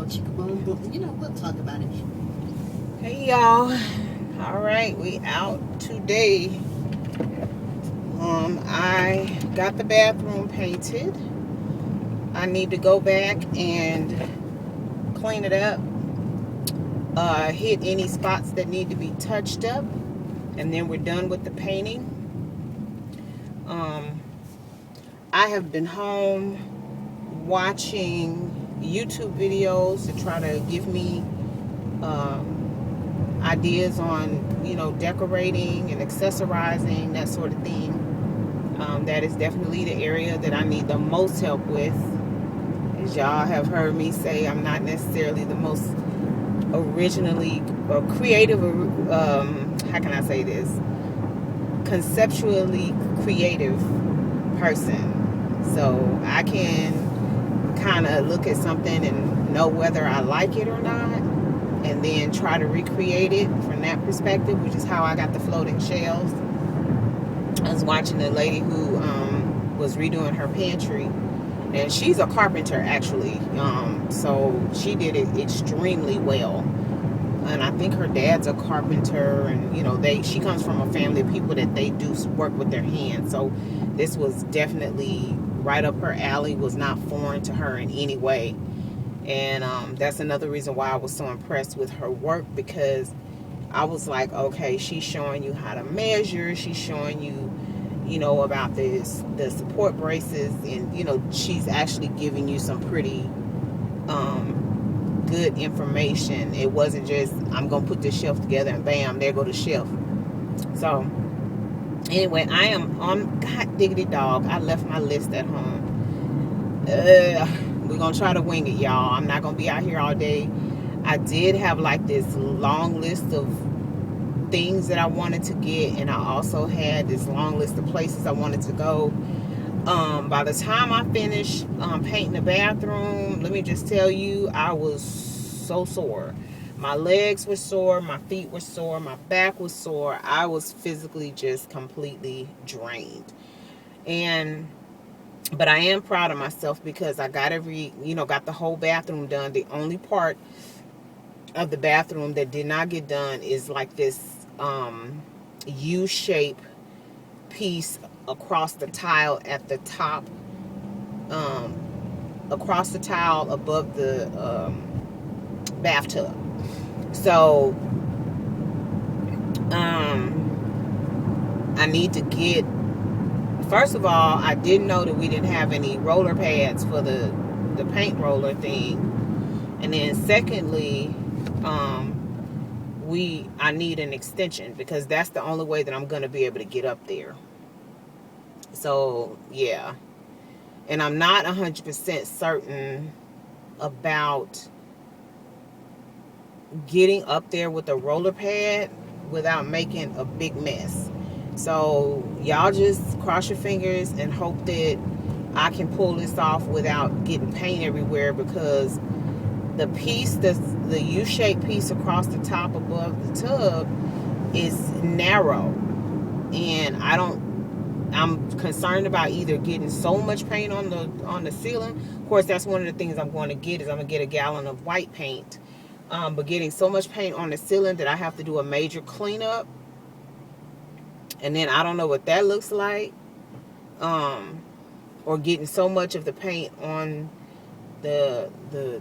boom, chicka boom, boom. You know, we'll talk about it. Hey y'all. All right, we out today. I got the bathroom painted. I need to go back and clean it up. Hit any spots that need to be touched up, and then we're done with the painting. I have been home watching YouTube videos to try to give me ideas on, you know, decorating and accessorizing, that sort of thing. That is definitely the area that I need the most help with. As y'all have heard me say, I'm not necessarily the most originally or creative, how can I say this? Conceptually creative person. So I can kind of look at something and know whether I like it or not, and then try to recreate it from that perspective, which is how I got the floating shells. I was watching a lady who was redoing her pantry, and she's a carpenter actually, so she did it extremely well. And I think her dad's a carpenter, and you know, she comes from a family of people that they do work with their hands. So this was definitely right up her alley, was not foreign to her in any way. And that's another reason why I was so impressed with her work, because I was like, okay, she's showing you how to measure, she's showing you, you know, about the support braces, and you know, she's actually giving you some pretty good information. It wasn't just, I'm gonna put this shelf together and bam, there go the shelf. So anyway, I am on, god diggity dog, I left my list at home. We're gonna try to wing it, y'all. I'm not gonna be out here all day. I did have like this long list of things that I wanted to get, and I also had this long list of places I wanted to go. By the time I finished painting the bathroom, let me just tell you, I was so sore. My legs were sore, my feet were sore, my back was sore. I was physically just completely drained. But I am proud of myself because I got got the whole bathroom done. The only part of the bathroom that did not get done is like this U-shape piece across the tile at the top, across the tile above the bathtub. So I need to get, first of all, I didn't know that we didn't have any roller pads for the paint roller thing. And then secondly, I need an extension, because that's the only way that I'm going to be able to get up there. So, yeah. And I'm not 100% certain about getting up there with a roller pad without making a big mess. So, y'all just cross your fingers and hope that I can pull this off without getting paint everywhere, because the piece, the U-shaped piece across the top above the tub is narrow, and I'm concerned about either getting so much paint on the ceiling. Of course, that's one of the things I'm going to get, is I'm going to get a gallon of white paint, but getting so much paint on the ceiling that I have to do a major cleanup, and then I don't know what that looks like, or getting so much of the paint on the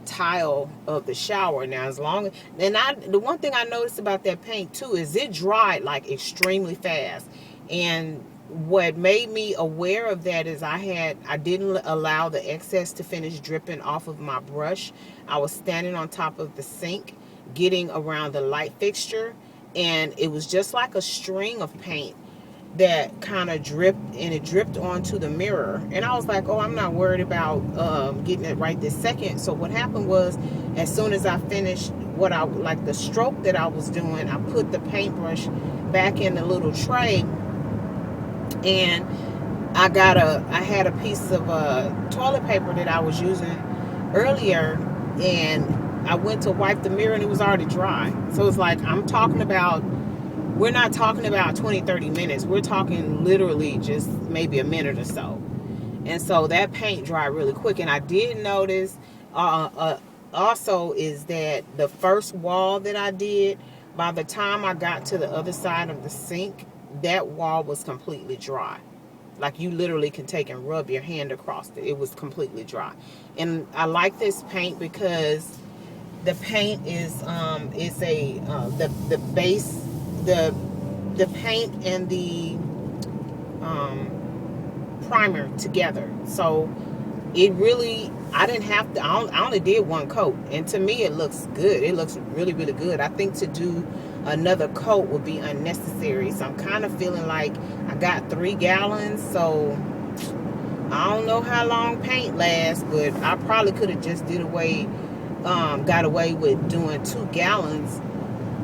tile of the shower. Now, the one thing I noticed about that paint too is it dried like extremely fast. And what made me aware of that is I didn't allow the excess to finish dripping off of my brush. I was standing on top of the sink getting around the light fixture, and it was just like a string of paint that kind of dripped, and it dripped onto the mirror. And I was like, oh, I'm not worried about getting it right this second. So what happened was, as soon as I finished the stroke that I was doing, I put the paintbrush back in the little tray, and I had a piece of toilet paper that I was using earlier, and I went to wipe the mirror and it was already dry. So it's like, we're not talking about 20-30 minutes. We're talking literally just maybe a minute or so. And so that paint dried really quick. And I did notice also is that the first wall that I did, by the time I got to the other side of the sink, that wall was completely dry. Like you literally can take and rub your hand across it. It was completely dry. And I like this paint because the paint is the base, the paint and the primer together. So it really, I didn't have to, I only did one coat, and to me it looks good. It looks really, really good. I think to do another coat would be unnecessary. So I'm kind of feeling like I got 3 gallons, so I don't know how long paint lasts, but I probably could have just got away with doing 2 gallons.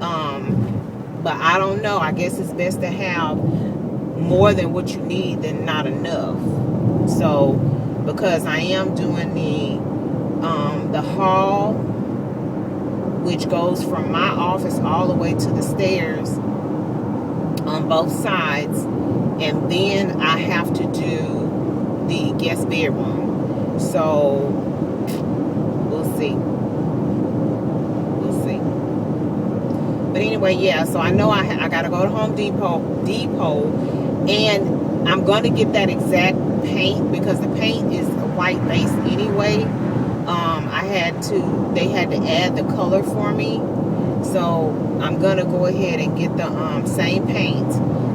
But I don't know. I guess it's best to have more than what you need than not enough. So because I am doing the hall, which goes from my office all the way to the stairs on both sides, and then I have to do the guest bedroom. So we'll see. But anyway, yeah, so I know I gotta go to Home Depot, and I'm gonna get that exact paint because the paint is a white base anyway. They had to add the color for me, so I'm gonna go ahead and get the same paint,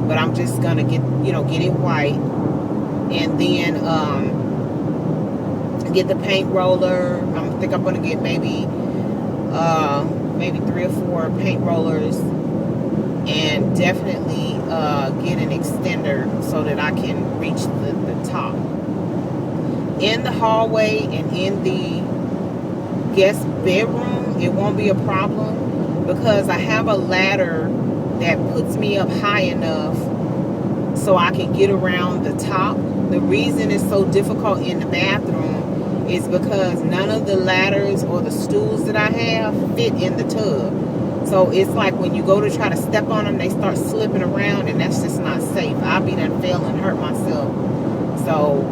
but I'm just gonna get it white, and then get the paint roller. I think I'm gonna get maybe 3 or 4 paint rollers, and definitely get an extender so that I can reach the top. In the hallway and in the guest bedroom, it won't be a problem because I have a ladder that puts me up high enough so I can get around the top. The reason it's so difficult in the bathroom is because none of the ladders or the stools that I have fit in the tub. So it's like when you go to try to step on them, they start slipping around, and that's just not safe. I'll be done fail and hurt myself. So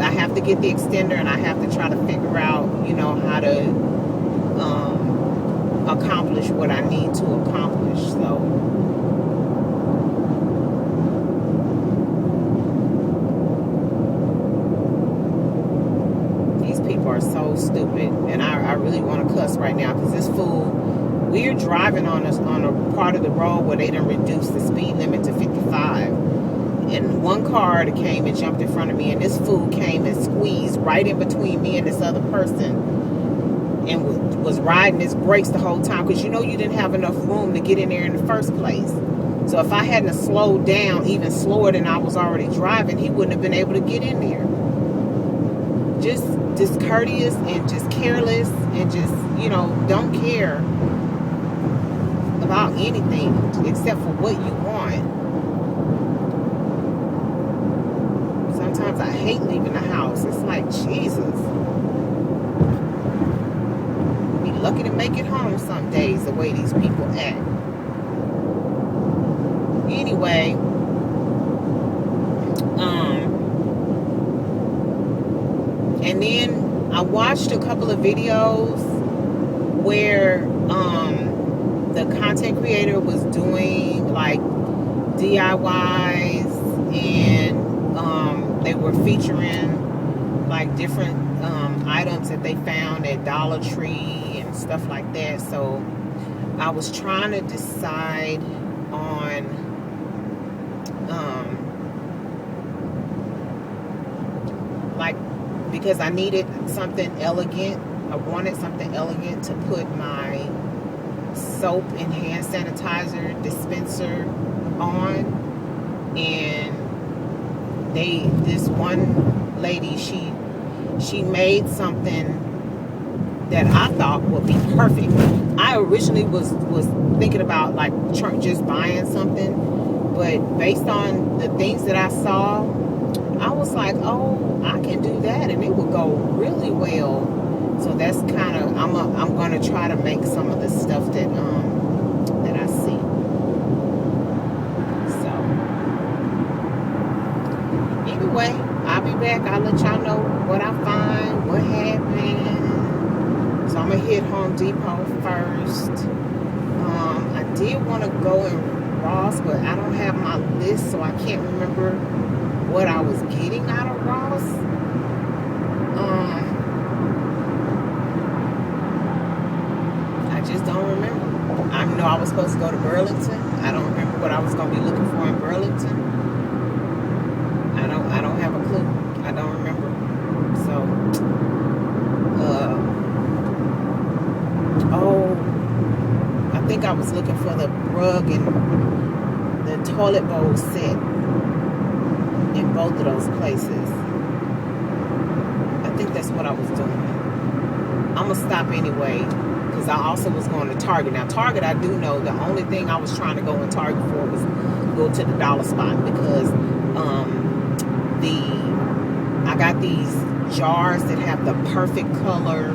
I have to get the extender, and I have to try to figure out, how to accomplish what I need to accomplish. So these people are so stupid, and I really want to cuss right now because this fool, we're driving on a part of the road where they done reduced the speed limit to 55. And one car that came and jumped in front of me, and this fool came and squeezed right in between me and this other person, and was riding his brakes the whole time because you didn't have enough room to get in there in the first place. So if I hadn't slowed down even slower than I was already driving, he wouldn't have been able to get in there. Just discourteous and just careless and just don't care about anything except for what you want. Sometimes I hate leaving the house. It's like, Jesus. We'll be lucky to make it home some days the way these people act. Anyway, and then I watched a couple of videos where the content creator was doing like DIYs, and they were featuring like different items that they found at Dollar Tree and stuff like that. So I was trying to decide on because I needed something elegant. I wanted something elegant to put my soap and hand sanitizer dispenser on, and this one lady, she made something that I thought would be perfect. I originally was thinking about like just buying something, but based on the things that I saw, I was like, oh, I can do that and it would go really well. So that's kind of, I'm going to try to make some of the stuff that I see. So anyway, I'll be be back. I'll let y'all know what I find, what happened. So I'm going to hit Home Depot first. I did want to go in Ross, but I don't have my list, so I can't remember what I was getting out of Ross. I just don't remember. I know I was supposed to go to Burlington. I don't remember what I was going to be looking for in Burlington. I don't have a clue. I don't remember. So, I think I was looking for the rug and the toilet bowl set in both of those places. I think that's what I was doing. I'm going to stop anyway, because I also was going to Target. Now, Target, I do know the only thing I was trying to go in Target for was go to the dollar spot, because I got these jars that have the perfect color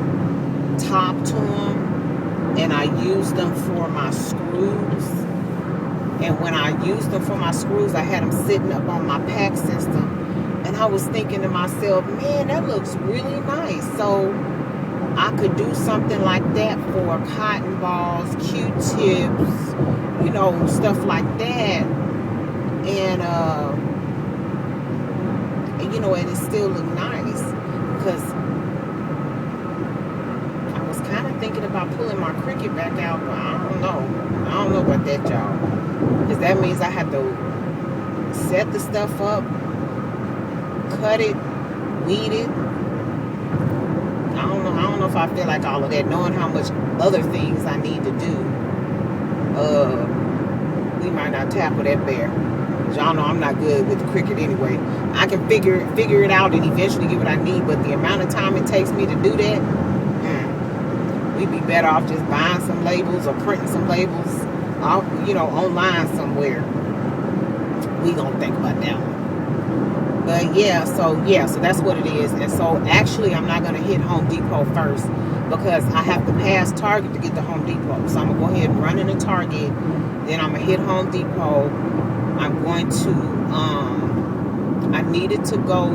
top to them, and I use them for my screws. And when I used them for my screws, I had them sitting up on my pack system, and I was thinking to myself, man, that looks really nice. So I could do something like that for cotton balls, Q-tips, you know, stuff like that. And you know, and it still looked nice, because I was kind of thinking about pulling my Cricut back out, but I don't know about that, y'all, because that means I have to set the stuff up, cut it, weed it. I don't know if I feel like all of that, knowing how much other things I need to do. We might not tackle that bear. Y'all know I'm not good with the Cricut anyway. I can figure it out and eventually get what I need, but the amount of time it takes me to do that, we'd be better off just buying some labels or printing some labels, you know, online somewhere. We gonna think about that one. But so that's what it is. And so actually, I'm not gonna hit Home Depot first, because I have to pass Target to get to Home Depot. So I'm gonna go ahead and run into Target, then I'm gonna hit Home Depot. I'm going to, I needed to go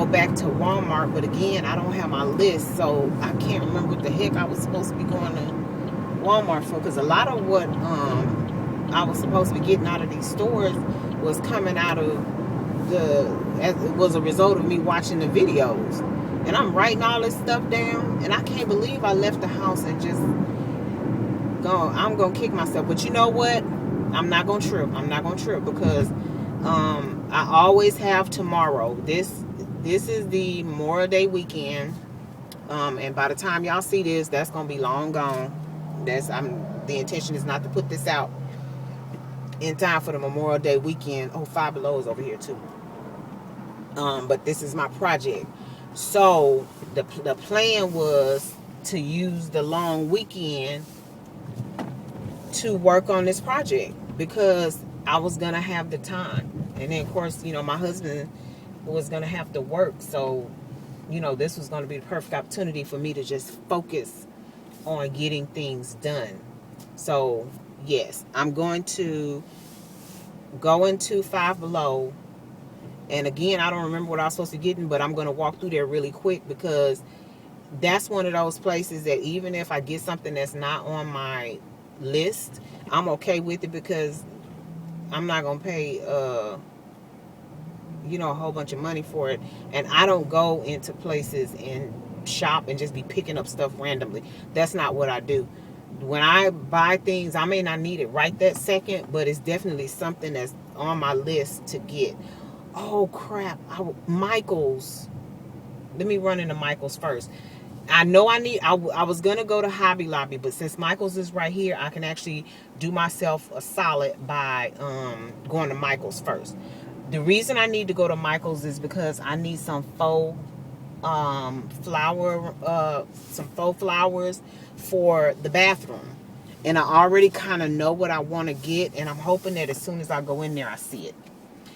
back to Walmart, but again, I don't have my list, so I can't remember what the heck I was supposed to be going to Walmart for, because a lot of what I was supposed to be getting out of these stores was coming out of it was a result of me watching the videos, and I'm writing all this stuff down, and I can't believe I left the house and just I'm going to kick myself. But you know what? I'm not going to trip. Because I always have tomorrow. This is the Memorial Day weekend. And by the time y'all see this, that's going to be long gone. The intention is not to put this out in time for the Memorial Day weekend. Oh, Five Below is over here too. But this is my project. So the plan was to use the long weekend to work on this project, because I was gonna have the time, and then of course, you know, my husband was gonna have to work, so you know, this was gonna be the perfect opportunity for me to just focus on getting things done. So yes, I'm going to go into Five Below, and again, I don't remember what I was supposed to get in, but I'm gonna walk through there really quick, because that's one of those places that even if I get something that's not on my list, I'm okay with it, because I'm not gonna pay you know, a whole bunch of money for it. And I don't go into places and shop and just be picking up stuff randomly. That's not what I do. When I buy things, I may not need it right that second, but it's definitely something that's on my list to get. Oh crap, Michael's. Let me run into Michael's first. I know I was going to go to Hobby Lobby, but since Michael's is right here, I can actually do myself a solid by going to Michael's first. The reason I need to go to Michael's is because I need some faux flowers for the bathroom. And I already kind of know what I want to get, and I'm hoping that as soon as I go in there, I see it.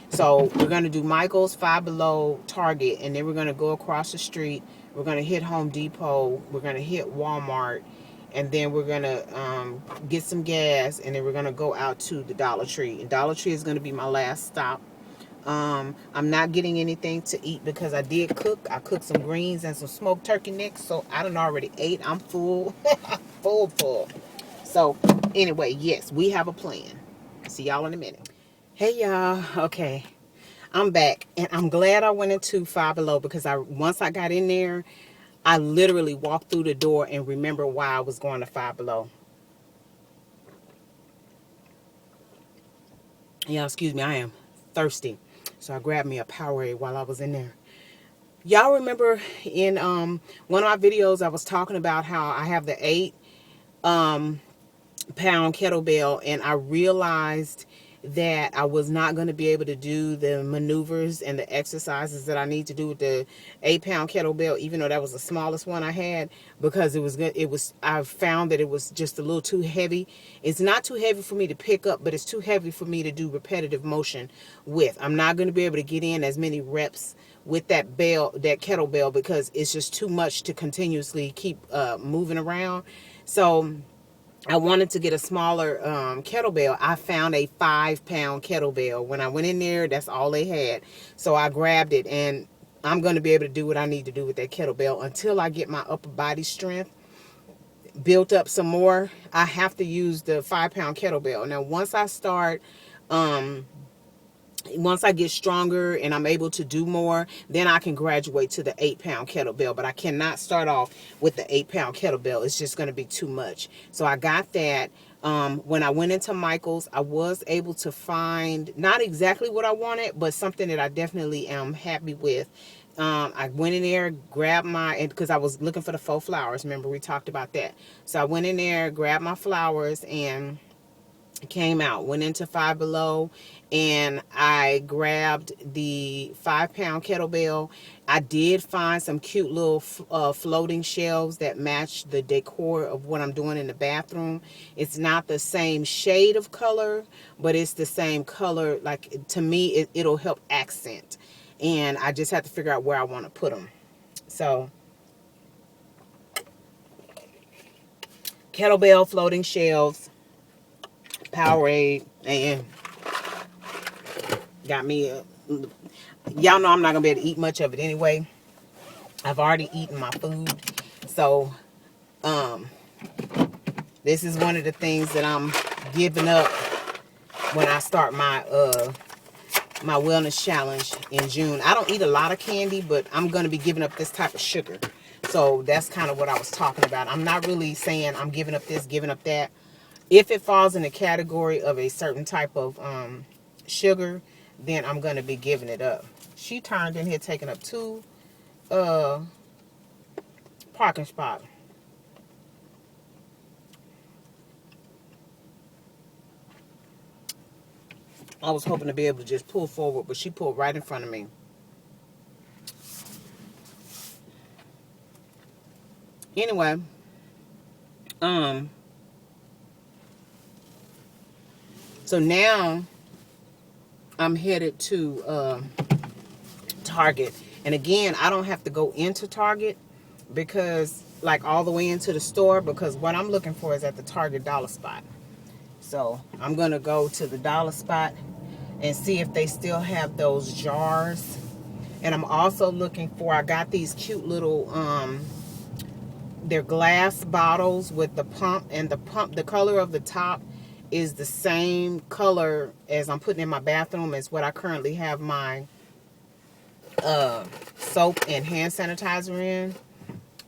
So we're going to do Michael's, Five Below, Target, and then we're going to go across the street. We're going to hit Home Depot. We're going to hit Walmart. And then we're going to get some gas. And then we're going to go out to the Dollar Tree. And Dollar Tree is going to be my last stop I'm not getting anything to eat because I did cook. I cooked some greens and some smoked turkey necks, so I done already ate. I'm full. full. So anyway, yes, we have a plan. See y'all in a minute. Hey y'all. Okay, I'm back, and I'm glad I went into Five Below because once I got in there, I literally walked through the door and remember why I was going to Five Below. Yeah, excuse me, I am thirsty. So I grabbed me a Powerade while I was in there. Y'all remember in one of my videos I was talking about how I have the 8 pound kettlebell, and I realized that I was not going to be able to do the maneuvers and the exercises that I need to do with the 8 pound kettlebell, even though that was the smallest one I had, because it was good. I found that it was just a little too heavy. It's not too heavy for me to pick up, but it's too heavy for me to do repetitive motion with. I'm not going to be able to get in as many reps with that kettlebell, because it's just too much to continuously keep moving around. So I wanted to get a smaller kettlebell. I found a 5 pound kettlebell. When I went in there, that's all they had. So I grabbed it, and I'm going to be able to do what I need to do with that kettlebell until I get my upper body strength built up some more. I have to use the 5 pound kettlebell. Now, once I get stronger and I'm able to do more, then I can graduate to the 8 pound kettlebell. But I cannot start off with the 8 pound kettlebell. It's just going to be too much. So I got that. When I went into Michael's, I was able to find not exactly what I wanted, but something that I definitely am happy with. I went in there, grabbed because I was looking for the faux flowers. Remember, we talked about that. So I went in there, grabbed my flowers, and came out, went into Five Below, and I grabbed the 5 pound kettlebell. I did find some cute little floating shelves that match the decor of what I'm doing in the bathroom. It's not the same shade of color, but it's the same color. Like, to me, it'll help accent, and I just have to figure out where I want to put them. So kettlebell, floating shelves, Powerade, and got me y'all know I'm not gonna be able to eat much of it anyway. I've already eaten my food, so this is one of the things that I'm giving up when I start my my wellness challenge in June. I don't eat a lot of candy, but I'm gonna be giving up this type of sugar. So that's kind of what I was talking about. I'm not really saying I'm giving up this, giving up that. If it falls in the category of a certain type of sugar, then I'm going to be giving it up. She turned in here taking up 2 parking spots. I was hoping to be able to just pull forward, but she pulled right in front of me. Anyway, so now I'm headed to Target. And again, I don't have to go into Target because, like, all the way into the store, because what I'm looking for is at the Target dollar spot. So I'm going to go to the dollar spot and see if they still have those jars. And I'm also looking for, I got these cute little, they're glass bottles with the pump, and the color of the top is the same color as I'm putting in my bathroom as what I currently have my soap and hand sanitizer in.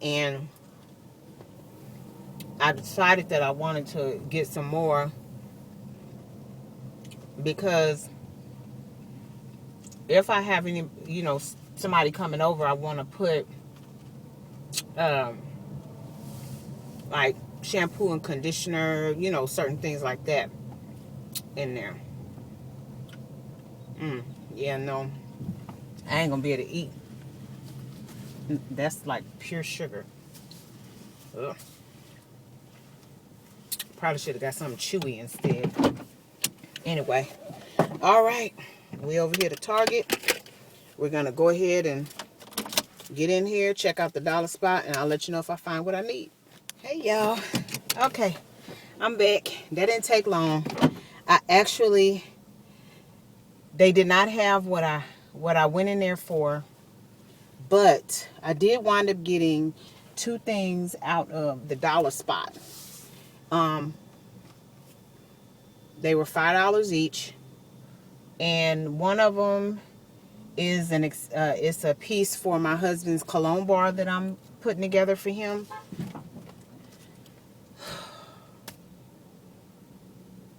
And I decided that I wanted to get some more, because if I have any, somebody coming over, I want to put like shampoo and conditioner, certain things like that in there. Yeah, no, I ain't gonna be able to eat. That's like pure sugar. Ugh. Probably should have got something chewy instead. Anyway, all right, we over here to Target. We're gonna go ahead and get in here, check out the dollar spot, and I'll let you know if I find what I need. Hey y'all. Okay, I'm back. That didn't take long. I actually They did not have what I went in there for, but I did wind up getting 2 things out of the dollar spot. They were $5 each, and one of them is it's a piece for my husband's cologne bar that I'm putting together for him.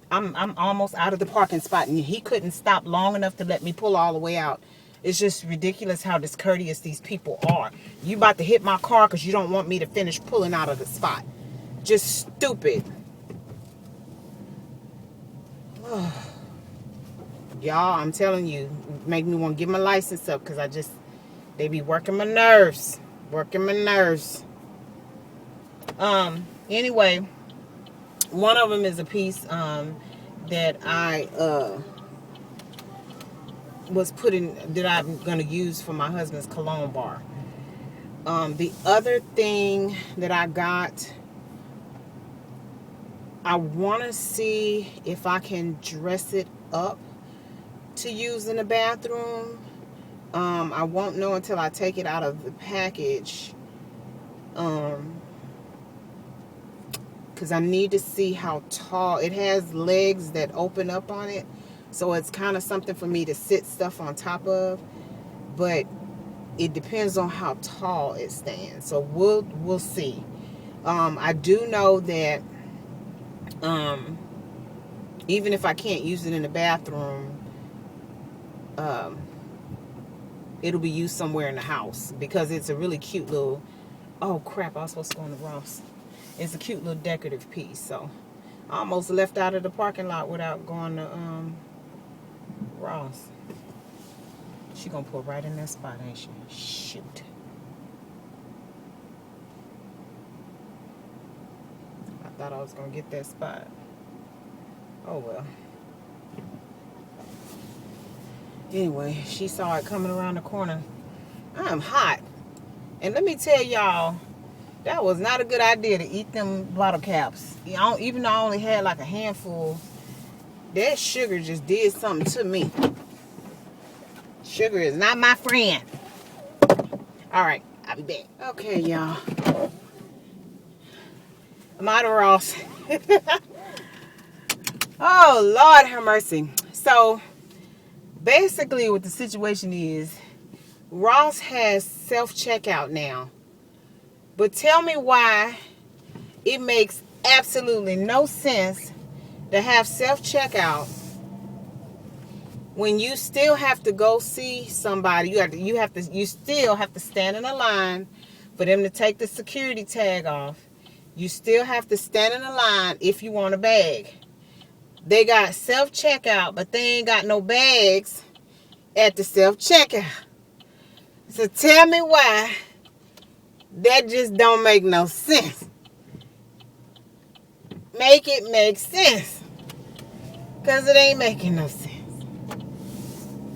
I'm almost out of the parking spot, and he couldn't stop long enough to let me pull all the way out. It's just ridiculous how discourteous these people are. You about to hit my car because you don't want me to finish pulling out of the spot. Just stupid. Y'all, I'm telling you, make me want to get my license up because they be working my nerves. Anyway, one of them is a piece that I that I'm going to use for my husband's cologne bar. The other thing that I got, I want to see if I can dress it up to use in the bathroom. I won't know until I take it out of the package. Because I need to see how tall. It has legs that open up on it. So it's kind of something for me to sit stuff on top of. But it depends on how tall it stands. So we'll see. I do know that even if I can't use it in the bathroom, it'll be used somewhere in the house because it's a really cute little, oh crap, I was supposed to go in the Ross. It's a cute little decorative piece. So I almost left out of the parking lot without going to Ross. She gonna pull right in that spot, ain't she? Shoot. I thought I was gonna get that spot. Oh well. Anyway, she saw it coming around the corner. I'm hot. And let me tell y'all, that was not a good idea to eat them bottle caps. Even though I only had like a handful, that sugar just did something to me. Sugar is not my friend. Alright, I'll be back. Okay, y'all. I'm out of Ross. Oh, Lord have mercy. So, basically what the situation is, Ross has self-checkout now. But tell me why it makes absolutely no sense to have self-checkout when you still have to go see somebody. You still have to stand in a line for them to take the security tag off. You still have to stand in a line if you want a bag. They got self-checkout, but they ain't got no bags at the self-checkout. So tell me why that just don't make no sense. Make it make sense. Because it ain't making no sense.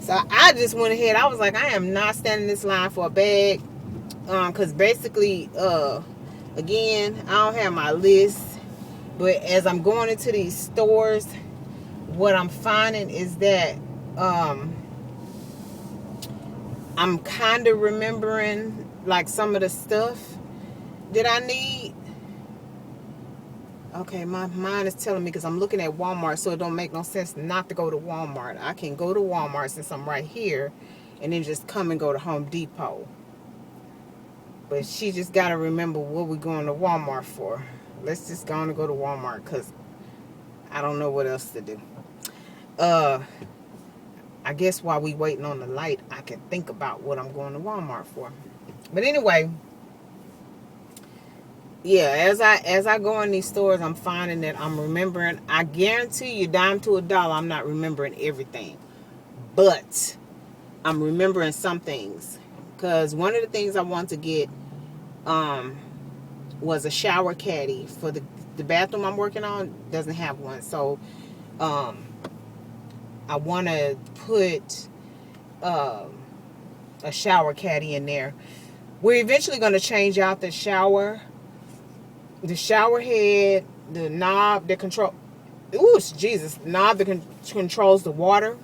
So I just went ahead. I was like, I am not standing in this line for a bag. Because basically, again, I don't have my list. But as I'm going into these stores, what I'm finding is that I'm kind of remembering like some of the stuff that I need. Okay, my mind is telling me because I'm looking at Walmart, so it don't make no sense not to go to Walmart. I can go to Walmart since I'm right here and then just come and go to Home Depot. But she just got to remember what we're going to Walmart for. Let's just go on and go to Walmart because I don't know what else to do. I guess while we waiting on the light, I can think about what I'm going to Walmart for. But anyway, yeah, as I go in these stores, I'm finding that I'm remembering. I guarantee you, dime to a dollar, I'm not remembering everything, but I'm remembering some things. Because one of the things I want to get was a shower caddy for the bathroom I'm working on. Doesn't have one, so I want to put a shower caddy in there. We're eventually going to change out the shower head, the knob that controls the water.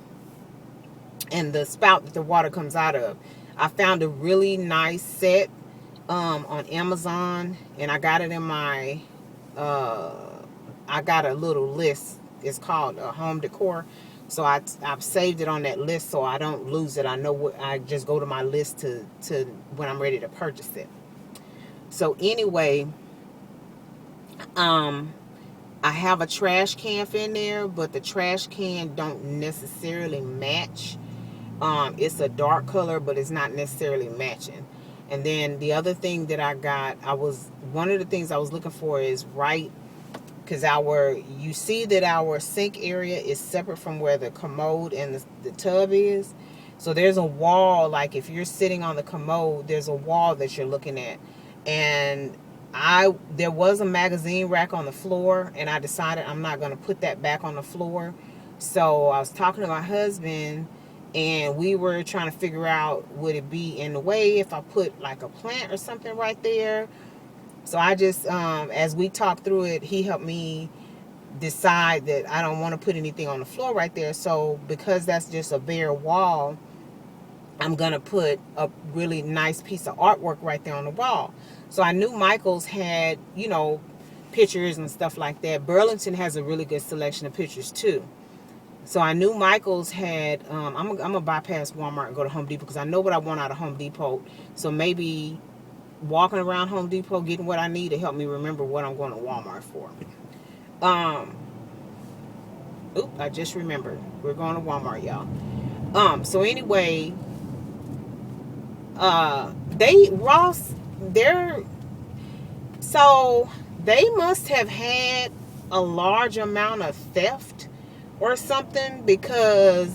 and the spout that the water comes out of. I found a really nice set on Amazon, and I got it in my I got a little list. It's called home decor, so I've saved it on that list so I don't lose it. I know what, I just go to my list to when I'm ready to purchase it. So anyway, I have a trash can in there, but the trash can don't necessarily match. It's a dark color, but it's not necessarily matching. And then the other thing that I got, one of the things I was looking for is right, because you see that our sink area is separate from where the commode and the tub is. So there's a wall, like if you're sitting on the commode, there's a wall that you're looking at. And there was a magazine rack on the floor, and I decided I'm not going to put that back on the floor. So I was talking to my husband, and we were trying to figure out, would it be in the way if I put like a plant or something right there? So I just, as we talked through it, he helped me decide that I don't want to put anything on the floor right there. So because that's just a bare wall, I'm going to put a really nice piece of artwork right there on the wall. So I knew Michael's had, pictures and stuff like that. Burlington has a really good selection of pictures too. So I knew Michael's had, I'm going to bypass Walmart and go to Home Depot because I know what I want out of Home Depot. So maybe walking around Home Depot, getting what I need to help me remember what I'm going to Walmart for. I just remembered. We're going to Walmart, y'all. So anyway, they must have had a large amount of theft or something, because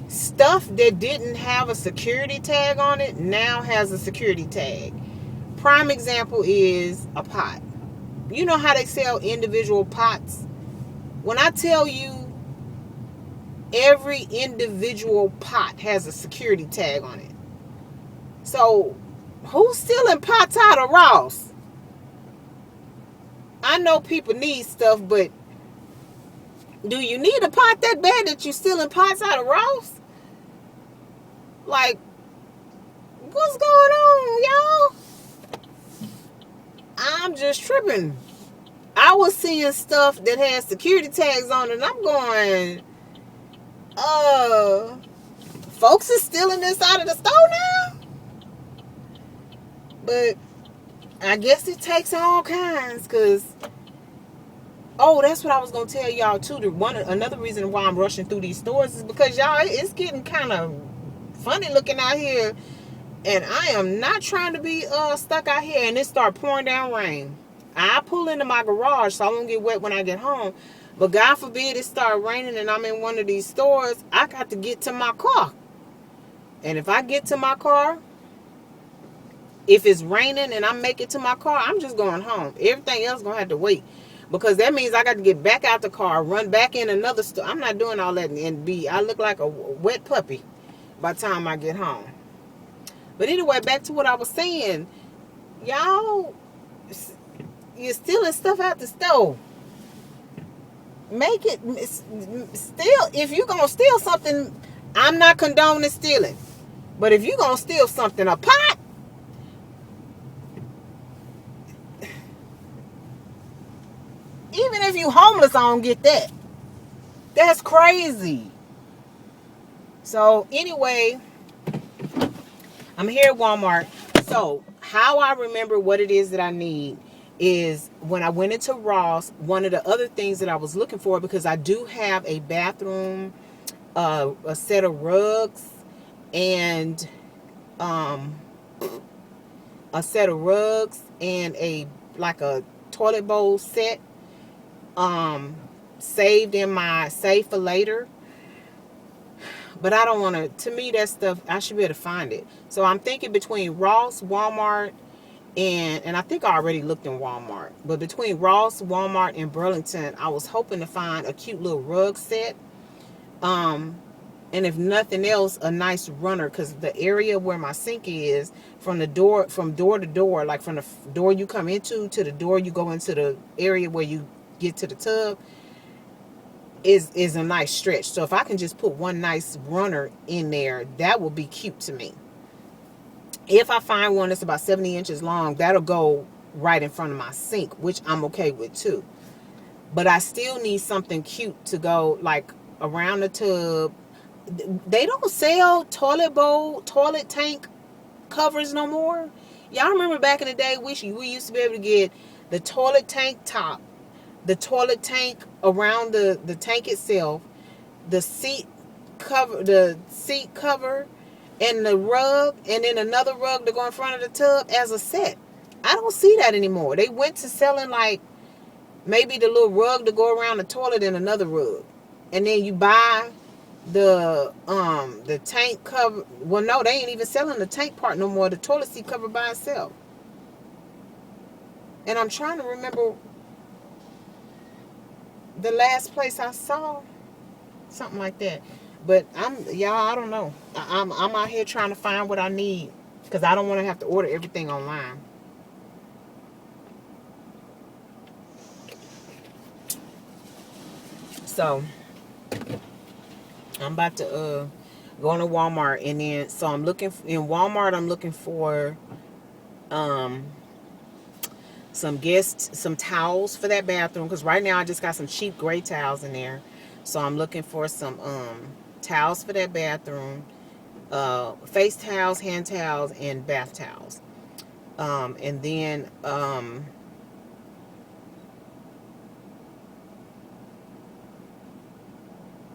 stuff that didn't have a security tag on it now has a security tag. Prime example is a pot. You know how they sell individual pots? When I tell you every individual pot has a security tag on it. So who's stealing pots out of Ross? I know people need stuff, but do you need a pot that bad that you're stealing pots out of Ross? Like, what's going on, y'all? I'm just tripping. I was seeing stuff that had security tags on it, and I'm going, folks are stealing this out of the store now? But I guess it takes all kinds, because, that's what I was going to tell y'all too. Another reason why I'm rushing through these stores is because, y'all, it's getting kind of funny looking out here. And I am not trying to be stuck out here and it start pouring down rain. I pull into my garage so I won't get wet when I get home. But God forbid it start raining and I'm in one of these stores. I got to get to my car. And if I get to my car, if it's raining and I make it to my car, I'm just going home. Everything else going to have to wait. Because that means I got to get back out the car, run back in another store. I'm not doing all that I look like a wet puppy by the time I get home. But anyway, back to what I was saying. Y'all, you're stealing stuff out the stove. Make it, still, if you're going to steal something, I'm not condoning stealing. But if you're going to steal something, a pot, even if you homeless, I don't get that. That's crazy. So anyway, I'm here at Walmart. So how I remember what it is that I need is when I went into Ross, one of the other things that I was looking for, because I do have a bathroom, a set of rugs, and a toilet bowl set saved in my save for later. But I don't want to, to me, that stuff, I should be able to find it. So I'm thinking between Ross, Walmart, and I think I already looked in Walmart. But between Ross, Walmart, and Burlington, I was hoping to find a cute little rug set. And if nothing else, a nice runner. Because the area where my sink is, from door to door, like from the door you come into to the door you go into the area where you get to the tub, is a nice stretch. So if I can just put one nice runner in there, that will be cute to me. If I find one that's about 70 inches long, that'll go right in front of my sink, which I'm okay with too. But I still need something cute to go like around the tub. They don't sell toilet bowl, toilet tank covers no more. Y'all remember back in the day, we used to be able to get the toilet tank top, the toilet tank around the tank itself, the seat cover, and the rug, and then another rug to go in front of the tub as a set. I don't see that anymore. They went to selling like maybe the little rug to go around the toilet and another rug, and then you buy the tank cover. Well, no, they ain't even selling the tank part no more. The toilet seat cover by itself. And I'm trying to remember the last place I saw something like that. But I don't know. I'm out here trying to find what I need because I don't want to have to order everything online. So I'm about to go into Walmart, and then so I'm looking in Walmart. I'm looking for some towels for that bathroom, because right now I just got some cheap gray towels in there. So I'm looking for some towels for that bathroom, face towels, hand towels, and bath towels. And then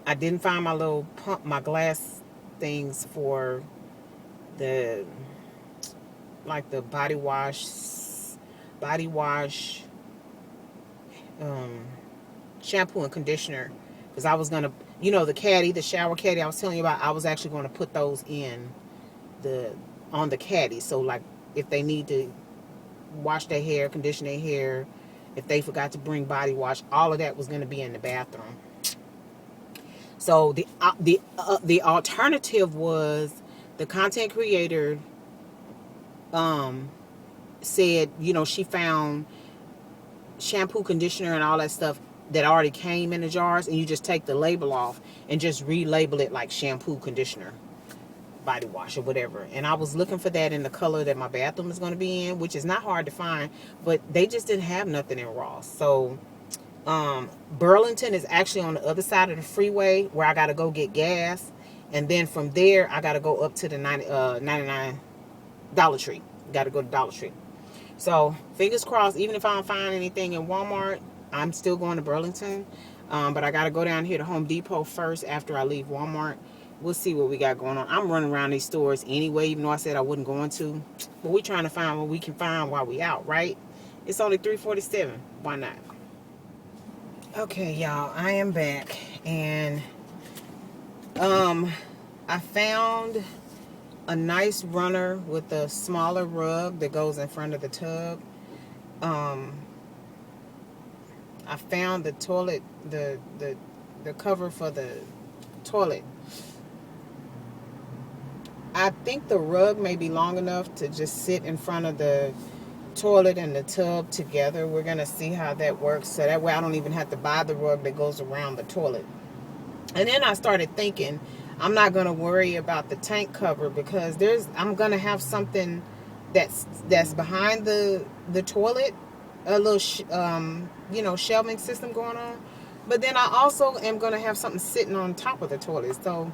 I didn't find my little my glass things for the body wash, shampoo and conditioner, because I was gonna, the shower caddy I was telling you about, I was actually going to put those on the caddy. So like if they need to wash their hair, condition their hair, if they forgot to bring body wash, all of that was going to be in the bathroom. So the alternative was the content creator said, she found shampoo, conditioner, and all that stuff that already came in the jars, and you just take the label off and just relabel it like shampoo, conditioner, body wash, or whatever. And I was looking for that in the color that my bathroom is going to be in, which is not hard to find, but they just didn't have nothing in Ross. So Burlington is actually on the other side of the freeway where I got to go get gas, and then from there I got to go up to the 99 Dollar Tree. Got to go to Dollar Tree. So fingers crossed, even if I don't find anything in Walmart, I'm still going to Burlington. But I got to go down here to Home Depot first after I leave Walmart. We'll see what we got going on. I'm running around these stores anyway, even though I said I wasn't going to. But we're trying to find what we can find while we out, right? It's only 3:47. Why not? Okay, y'all, I am back, and I found a nice runner with a smaller rug that goes in front of the tub. I found the toilet, the cover for the toilet. I think the rug may be long enough to just sit in front of the toilet and the tub together. We're gonna see how that works, so that way I don't even have to buy the rug that goes around the toilet. And then I started thinking, I'm not gonna worry about the tank cover, because I'm gonna have something that's behind the toilet, a little shelving system going on. But then I also am gonna have something sitting on top of the toilet, so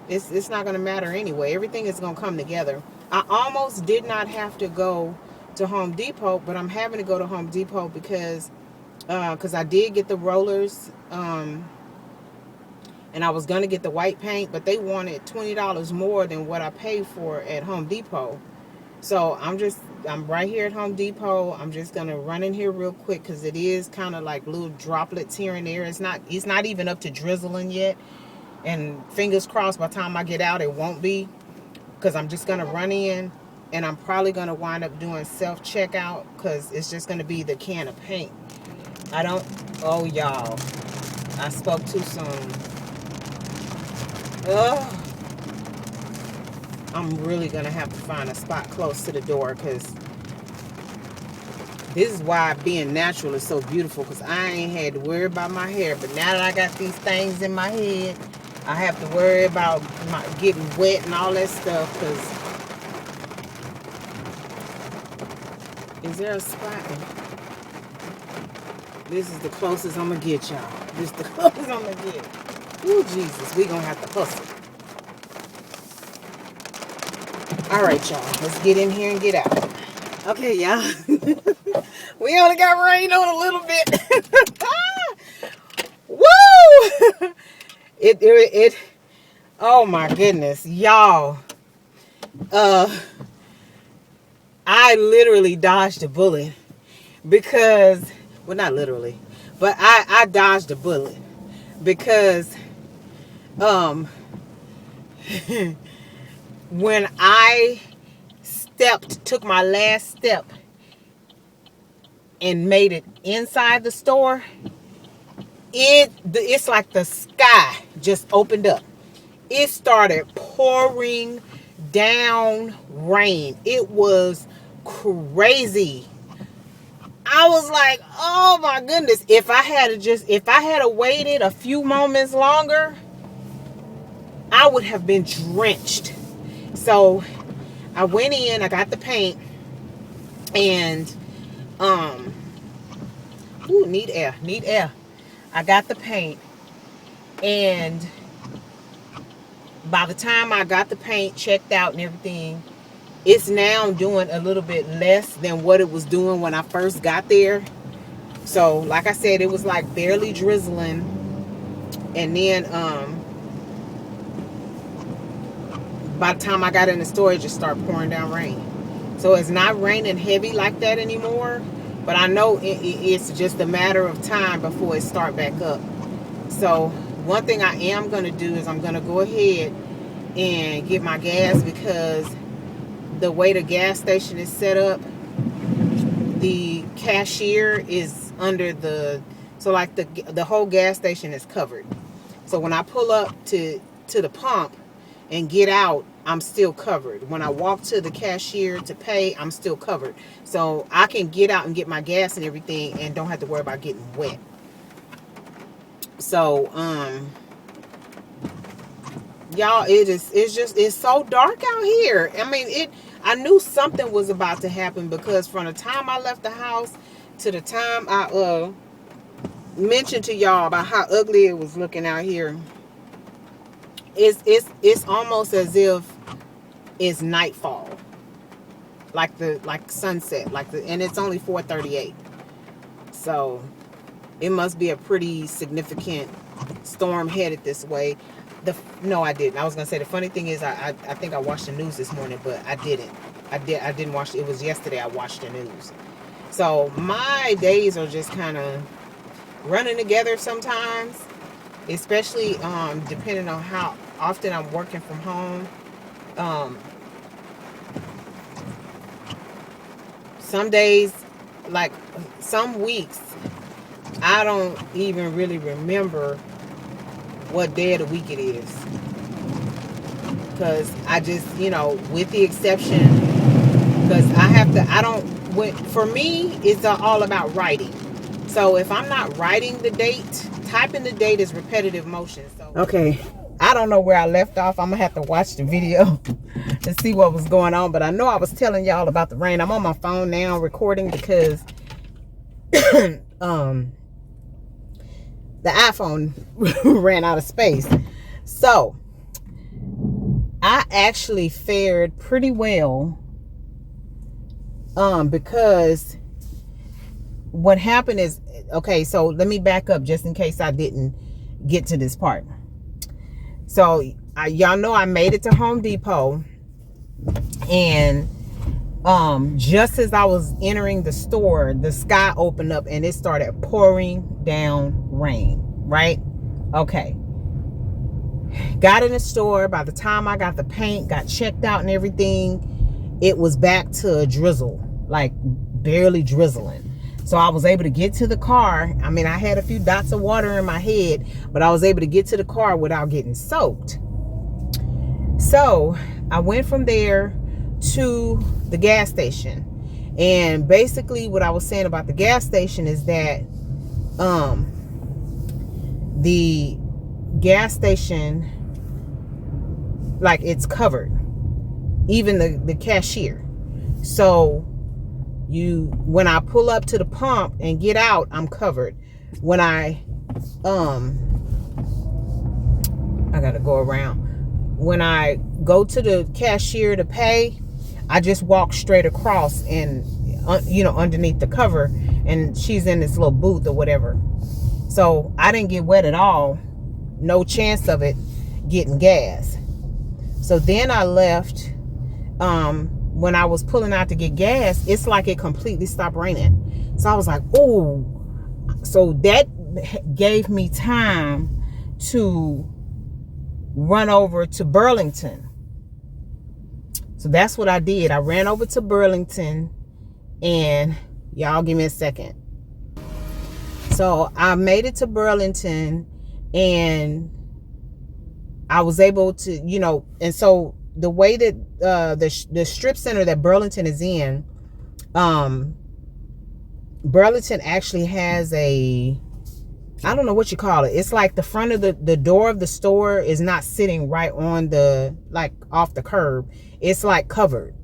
it's not gonna matter anyway. Everything is gonna come together. I almost did not have to go to Home Depot, but I'm having to go to Home Depot because I did get the rollers, and I was going to get the white paint, but they wanted $20 more than what I paid for at Home Depot. So I'm right here at Home Depot. I'm just going to run in here real quick, because it is kind of like little droplets here and there. It's not even up to drizzling yet. And fingers crossed, by the time I get out, it won't be. Because I'm just going to run in, and I'm probably going to wind up doing self-checkout, because it's just going to be the can of paint. Oh, y'all, I spoke too soon. Ugh. I'm really going to have to find a spot close to the door, because This is why being natural is so beautiful, because I ain't had to worry about my hair. But now that I got these things in my head, I have to worry about my getting wet and all that stuff. Because is there a spot? This is the closest I'm going to get, y'all. This is the closest I'm going to get. Ooh, Jesus, we going to have to hustle. All right, y'all. Let's get in here and get out. Okay, y'all. We only got rain on a little bit. Woo! It. Oh my goodness, y'all. I literally dodged a bullet because, well, not literally, but I dodged a bullet because, when I took my last step and made it inside the store, it's like the sky just opened up. It started pouring down rain. It was crazy. I was like, oh my goodness, if I had waited a few moments longer, I would have been drenched. So I went in, I got the paint, and need air. I got the paint, and by the time I got the paint checked out and everything, it's now doing a little bit less than what it was doing when I first got there. So like I said, it was like barely drizzling, and then by the time I got in the store, it just started pouring down rain. So it's not raining heavy like that anymore, but I know it's just a matter of time before it start back up. So one thing I am going to do is I'm going to go ahead and get my gas, because the way the gas station is set up, the cashier is under so like the whole gas station is covered. So when I pull up to the pump and get out, I'm still covered. When I walk to the cashier to pay, I'm still covered. So I can get out and get my gas and everything and don't have to worry about getting wet. So y'all, it's so dark out here. I mean, I knew something was about to happen, because from the time I left the house to the time I mentioned to y'all about how ugly it was looking out here, it's almost as if it's nightfall, like sunset, and it's only 4:38. So it must be a pretty significant storm headed this way. No, I didn't. I was gonna say, the funny thing is, I think I watched the news this morning, but I didn't. I didn't watch. It was yesterday I watched the news. So my days are just kind of running together sometimes, especially depending on how often I'm working from home. Some days, like some weeks, I don't even really remember what day of the week it is, because I just, with the exception, because for me, it's all about writing. So if I'm not writing the date, typing the date is repetitive motion. So okay, I don't know where I left off. I'm gonna have to watch the video to see what was going on, but I know I was telling y'all about the rain. I'm on my phone now recording, because the iPhone ran out of space. So I actually fared pretty well, because what happened is, okay, so let me back up just in case I didn't get to this part. So y'all know I made it to Home Depot, and just as I was entering the store, the sky opened up and it started pouring down rain, right? Okay. Got in the store. By the time I got the paint, got checked out and everything, it was back to a drizzle, like barely drizzling. So I was able to get to the car. I mean, I had a few dots of water in my head, but I was able to get to the car without getting soaked. So I went from there to the gas station, And basically what I was saying about the gas station is that the gas station, like, it's covered, even the cashier. So when I pull up to the pump and get out, I'm covered. When I gotta go around. When I go to the cashier to pay, I just walk straight across and underneath the cover, and she's in this little booth or whatever. So I didn't get wet at all. No chance of it getting gas. So then I left. When I was pulling out to get gas, it's like it completely stopped raining. So I was like, oh. So that gave me time to run over to Burlington. So that's what I did. I ran over to Burlington, and y'all give me a second. So I made it to Burlington, and I was able to, and so the way that the strip center that Burlington is in, Burlington actually has I don't know what you call it. It's like the front of the door of the store is not sitting right on off the curb. It's like covered.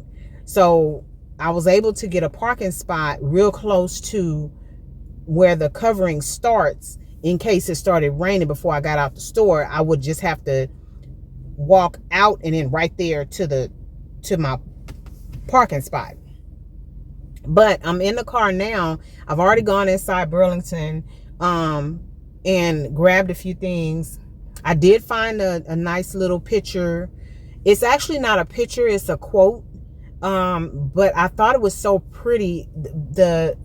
So I was able to get a parking spot real close to where the covering starts in case it started raining before I got out the store. I would just have to walk out and then right there to my parking spot. But I'm in the car now. I've already gone inside Burlington and grabbed a few things. I did find a nice little picture. It's actually not a picture, it's a quote. But I thought it was so pretty. The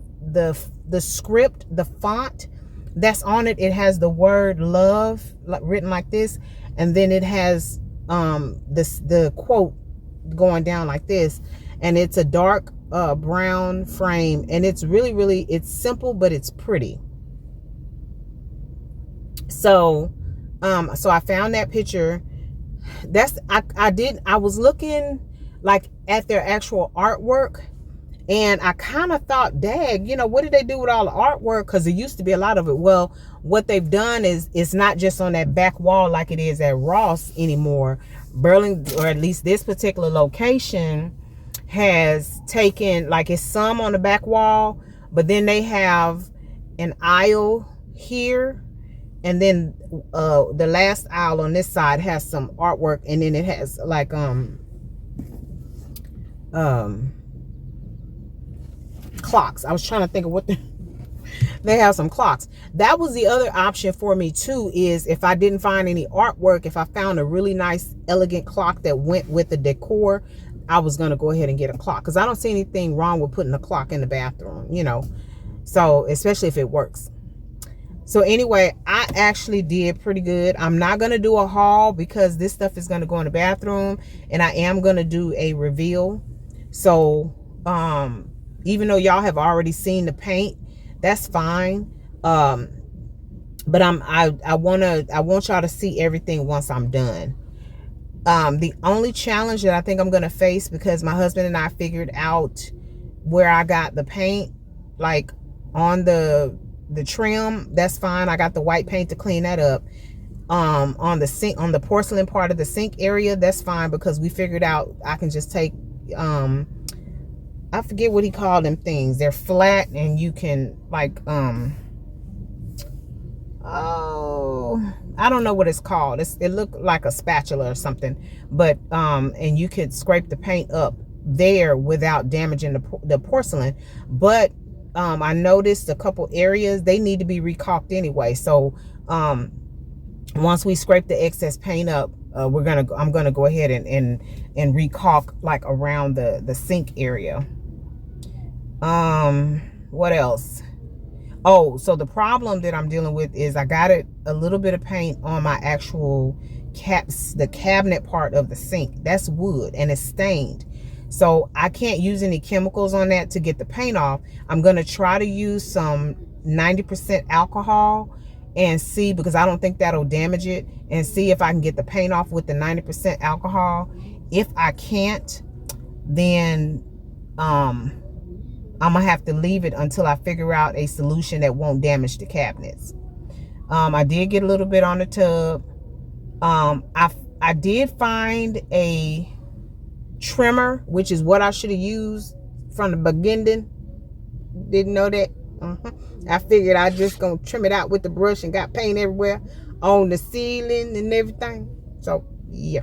script, the font that's on it, it has the word love written like this, and then it has the quote going down like this, and it's a dark brown frame, and it's really it's simple, but it's pretty. So I found that picture. I was looking like at their actual artwork, and I kind of thought, dag, what did they do with all the artwork? Because there used to be a lot of it. Well, what they've done is it's not just on that back wall like it is at Ross anymore. Burlington, or at least this particular location, has taken, like, it's some on the back wall, but then they have an aisle here, and then the last aisle on this side has some artwork, and then it has like clocks. I was trying to think of what they have some clocks. That was the other option for me too, is if I didn't find any artwork, if I found a really nice elegant clock that went with the decor, I was going to go ahead and get a clock, because I don't see anything wrong with putting a clock in the bathroom, so especially if it works. So anyway, I actually did pretty good. I'm not going to do a haul because this stuff is going to go in the bathroom, and I am going to do a reveal. So even though y'all have already seen the paint, that's fine. But I want y'all to see everything once I'm done. The only challenge that I think I'm going to face, because my husband and I figured out where I got the paint, like on the trim, that's fine. I got the white paint to clean that up. On the sink, on the porcelain part of the sink area, that's fine, because we figured out I can just take, I forget what he called them things. They're flat, and you can like, I don't know what it's called. It looked like a spatula or something, but and you could scrape the paint up there without damaging the porcelain. But I noticed a couple areas they need to be recaulked anyway. So once we scrape the excess paint up, I'm gonna go ahead and recaulk like around the sink area. What else? Oh, so the problem that I'm dealing with is I got a little bit of paint on my actual the cabinet part of the sink. That's wood, and it's stained. So I can't use any chemicals on that to get the paint off. I'm going to try to use some 90% alcohol and see, because I don't think that'll damage it, and see if I can get the paint off with the 90% alcohol. If I can't, then I'm gonna have to leave it until I figure out a solution that won't damage the cabinets. I did get a little bit on the tub. I did find a trimmer, which is what I should have used from the beginning. Didn't know that. I figured I just gonna trim it out with the brush and got paint everywhere on the ceiling and everything. So yeah.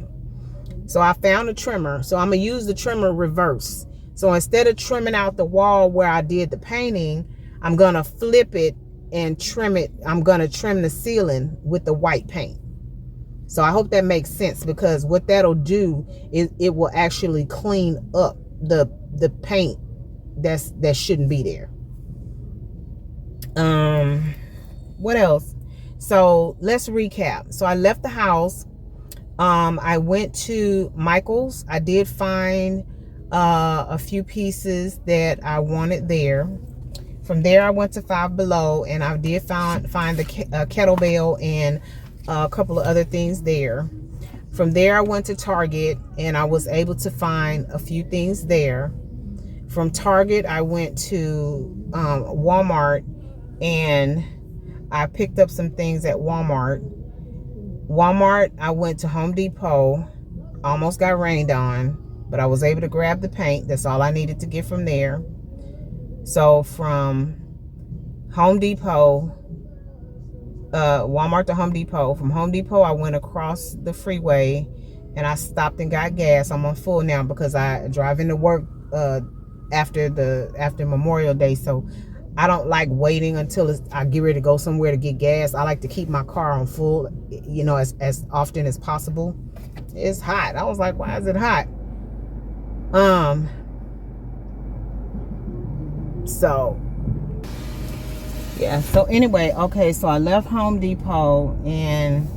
So I found a trimmer. So I'm gonna use the trimmer reverse. So instead of trimming out the wall where I did the painting, I'm gonna flip it and trim it. I'm gonna trim the ceiling with the white paint. So I hope that makes sense, because what that'll do is it will actually clean up the paint that shouldn't be there. What else? So let's recap. So I left the house. I went to Michael's. I did find a few pieces that I wanted there. From there I went to Five Below, and I did find the kettlebell and a couple of other things there. From there I went to Target, and I was able to find a few things there. From Target I went to Walmart, and I picked up some things at Walmart. I went to Home Depot. Almost got rained on, but I was able to grab the paint. That's all I needed to get from there. So from Home Depot, Walmart to Home Depot. From Home Depot, I went across the freeway and I stopped and got gas. I'm on full now because I drive into work after Memorial Day. So I don't like waiting until I get ready to go somewhere to get gas. I like to keep my car on full, you know, as often as possible. It's hot. I was like, why is it hot? So yeah, so anyway, okay, so I left Home Depot and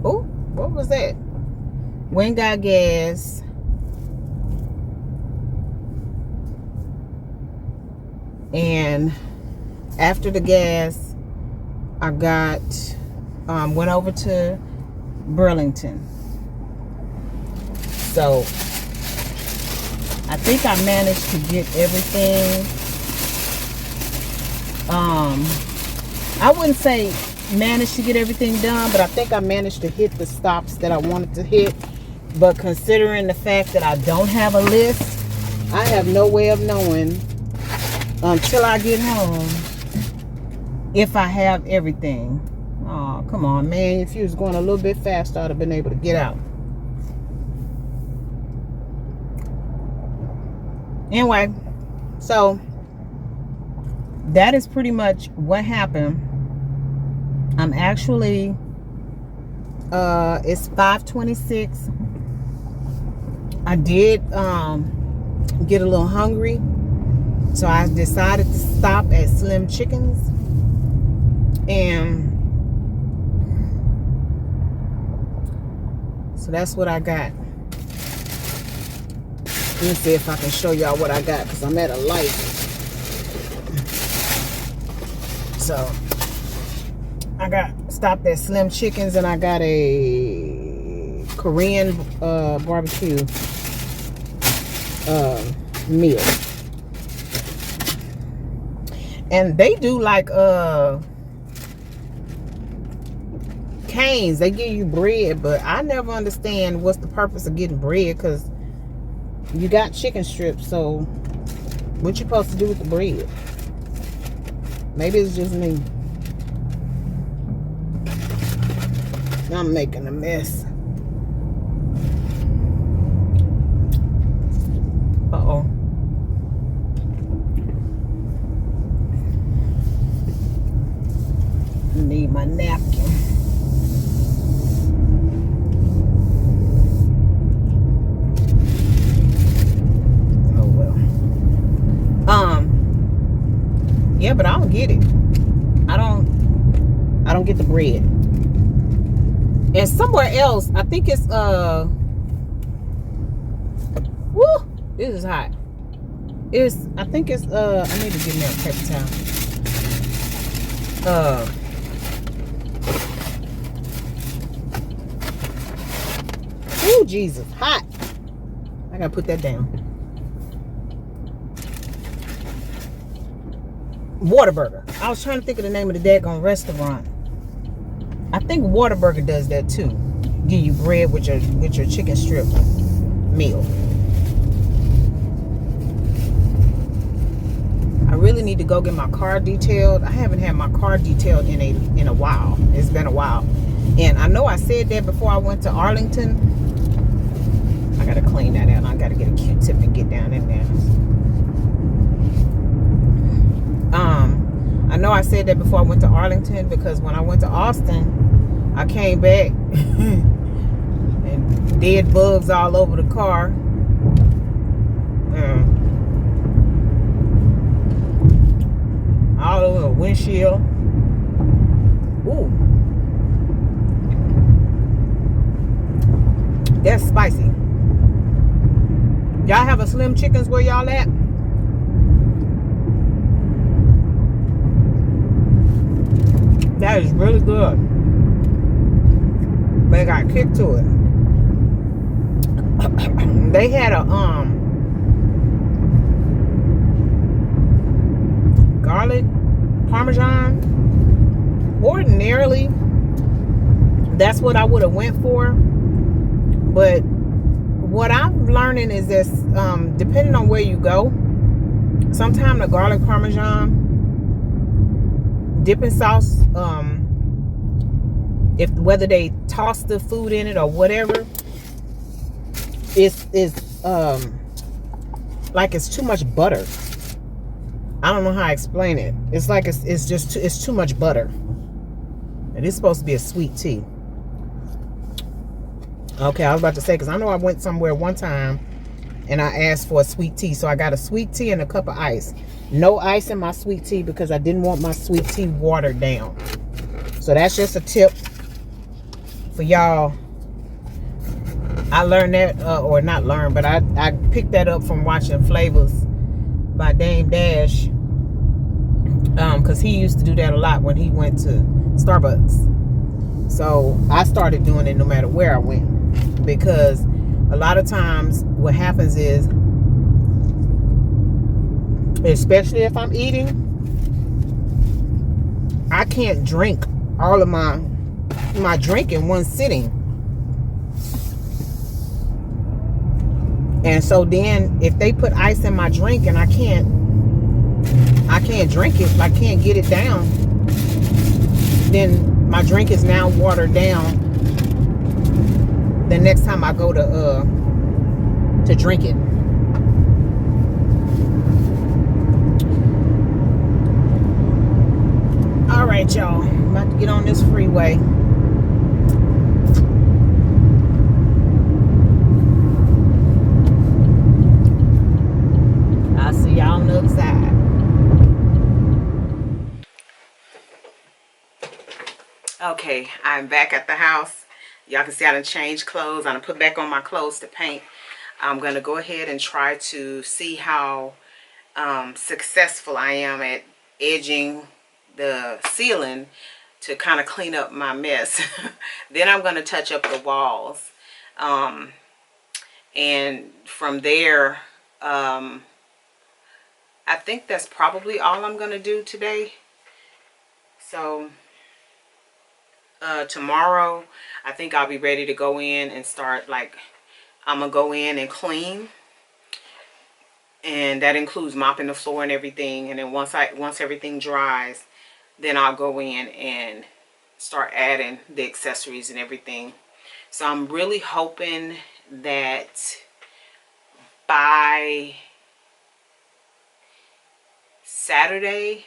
oh, what was that? Went got gas. And after the gas, I got went over to Burlington. So I think I managed to get everything. I wouldn't say managed to get everything done, but I think I managed to hit the stops that I wanted to hit. But considering the fact that I don't have a list, I have no way of knowing until I get home if I have everything. Oh, come on, man. If you was going a little bit faster, I'd have been able to get out. Anyway, so that is pretty much what happened. I'm actually it's 5:26. I did get a little hungry, so I decided to stop at Slim Chickens, and so that's what I got. Let me see if I can show y'all what I got, because I'm at a light. So I got stopped at Slim Chickens, and I got a Korean barbecue meal. And they do like canes. They give you bread, but I never understand what's the purpose of getting bread, because you got chicken strips, so what you supposed to do with the bread? Maybe it's just me. I'm making a mess. Uh-oh. Need my napkin. Oh well. Yeah, but I don't get it. I don't get the bread. And somewhere else, I think it's woo, this is hot. I think it's I need to get me a paper towel. Ooh, Jesus, hot. I gotta put that down. Whataburger. I was trying to think of the name of the daggone restaurant. I think Whataburger does that too. Give you bread with your chicken strip meal. I really need to go get my car detailed. I haven't had my car detailed in a while. It's been a while. And I know I said that before I went to Arlington. I gotta clean that out. I gotta get a Q-tip and get down in there. I know I said that before I went to Arlington, because when I went to Austin, I came back and dead bugs all over the car. All over the windshield. Ooh. That's spicy. Y'all have a Slim Chickens where y'all at? That is really good. They got kick to it. They had a garlic parmesan. Ordinarily, that's what I would have went for. But what I'm learning is this, depending on where you go, sometimes the garlic parmesan dipping sauce, if whether they toss the food in it or whatever, it's like it's too much butter. I don't know how I explain it. It's like it's too much butter. And it's supposed to be a sweet tea. Okay, I was about to say, because I know I went somewhere one time and I asked for a sweet tea. So I got a sweet tea and a cup of ice. No ice in my sweet tea because I didn't want my sweet tea watered down. So that's just a tip for y'all. I learned that, or not learned, but I picked that up from watching Flavors by Dame Dash. Because he used to do that a lot when he went to Starbucks. So I started doing it no matter where I went. Because a lot of times what happens is, especially if I'm eating, I can't drink all of my drink in one sitting. And so then if they put ice in my drink and I can't drink it, I can't get it down, then my drink is now watered down the next time I go to drink it. All right, y'all. I'm about to get on this freeway. I'll see y'all on the other side. Okay, I'm back at the house. Y'all can see I done changed clothes. I done put back on my clothes to paint. I'm going to go ahead and try to see how successful I am at edging the ceiling to kind of clean up my mess. Then I'm going to touch up the walls. And from there, I think that's probably all I'm going to do today. So tomorrow, I think I'll be ready to go in and start, like, I'm going to go in and clean. And that includes mopping the floor and everything. And then once everything dries, then I'll go in and start adding the accessories and everything. So I'm really hoping that by Saturday,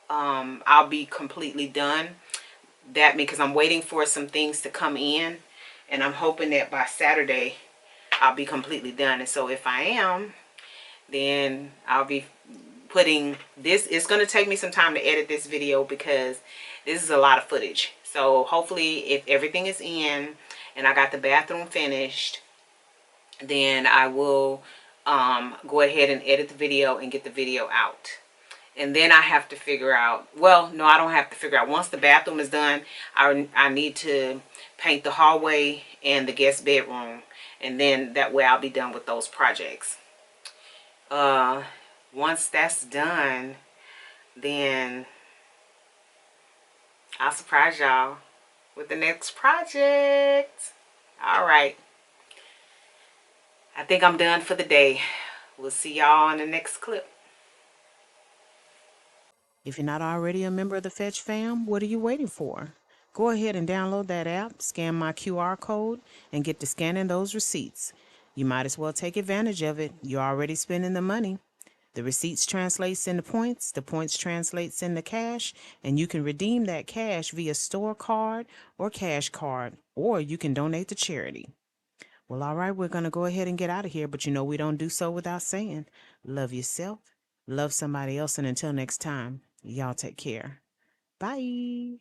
I'll be completely done. That because I'm waiting for some things to come in, and I'm hoping that by Saturday I'll be completely done. And so if I am, then I'll be putting this. It's going to take me some time to edit this video because this is a lot of footage. So hopefully if everything is in and I got the bathroom finished, then I will go ahead and edit the video and get the video out. And then I have to figure out, well, no, I don't have to figure out. Once the bathroom is done, I need to paint the hallway and the guest bedroom. And then that way I'll be done with those projects. Once that's done, then I'll surprise y'all with the next project. All right. I think I'm done for the day. We'll see y'all on the next clip. If you're not already a member of the Fetch fam, what are you waiting for? Go ahead and download that app, scan my QR code, and get to scanning those receipts. You might as well take advantage of it. You're already spending the money. The receipts translates into points, the points translates into cash, and you can redeem that cash via store card or cash card, or you can donate to charity. Well, all right, we're going to go ahead and get out of here, but you know we don't do so without saying, love yourself, love somebody else, and until next time, y'all take care. Bye.